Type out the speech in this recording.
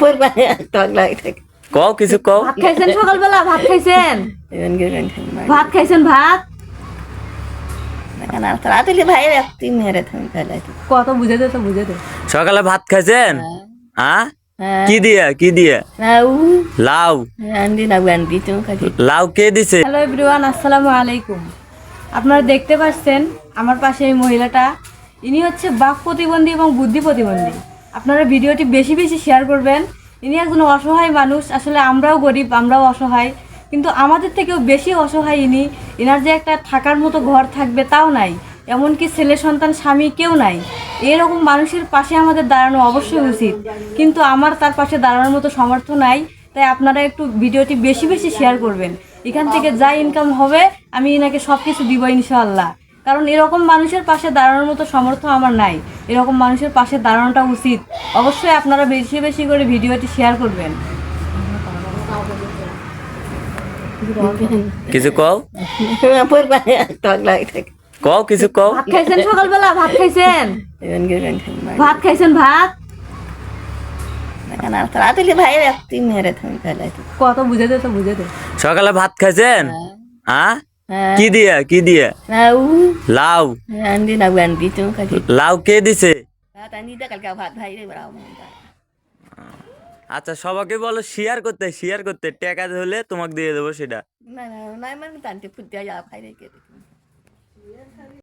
পড়বা টক লাগে থাকে কও কিছু কও। ভাত খাইছেন সকালবেলা? ভাত খাইছেন? এমন গেলেন ভাত খাইছেন? ভাত না তাড়াতাড়ি ভাই রাখতি মেরে থাম ফেলাই কত বুঝে দে, তো বুঝে দে। সকালে ভাত খাইছেন? হ্যাঁ হ্যাঁ কি দিয়া কি দিয়া? নাও লাউ। আন্দি না গান্দি তো কাটি লাউ কে দিছে? হ্যালো এভরিওয়ান, আসসালামু আলাইকুম। আপনারা দেখতে পাচ্ছেন আমার পাশে এই মহিলাটা, ইনি হচ্ছে বাক প্রতিবন্ধী এবং বুদ্ধি প্রতিবন্ধী। আপনারা ভিডিওটি বেশি বেশি শেয়ার করবেন। ইনি একজন অসহায় মানুষ। আসলে আমরাও গরিব, আমরাও অসহায়, কিন্তু আমাদের থেকেও বেশি অসহায় ইনি। এনার যে একটা থাকার মতো ঘর থাকবে তাও নাই, এমনকি ছেলে সন্তান স্বামী কেউ নাই। এরকম মানুষের পাশে আমাদের দাঁড়ানো অবশ্যই উচিত, কিন্তু আমার তার পাশে দাঁড়ানোর মতো সামর্থ্য নাই। তাই আপনারা একটু ভিডিওটি বেশি বেশি শেয়ার করবেন। এখান থেকে যা ইনকাম হবে আমি এনাকে সব কিছু দিব ইনশাআল্লাহ। কারণ এরকম মানুষের পাশে দাঁড়ানোর মতো সামর্থ্য আমার নাই। এরকম মানুষের পাশে দাঁড়ানোটা উচিত। অবশ্যই আপনারা বেশি বেশি করে ভিডিওটি শেয়ার করবেন। কিছু কও। পড়বা টক লাগে থাকে কও কিছু কও। ভাত খাইছেন সকালবেলা? ভাত খাইছেন? এমন গেলেন ভাত খাইছেন? ভাত না তাড়াতাড়ি ভাই রাখতি মেরে থাম ফেলাই কত বুঝে দে, তো বুঝে দে। সকালে ভাত খাইছেন? হ্যাঁ কি দিয়া কি দিয়া? নাও লাউ। আন্দি না গান্দি তো কাটি লাউ কে দিছে? ভাত আনি দা কালকে ভাত ভাই রে বড়াও আচ্ছা সবাইকে বলো শেয়ার করতে, শেয়ার করতে। টাকা হলে তোমাকে দিয়ে দেবো সেটা। না না না মানে তান্তে ফুট দিয়া ভাই রে কে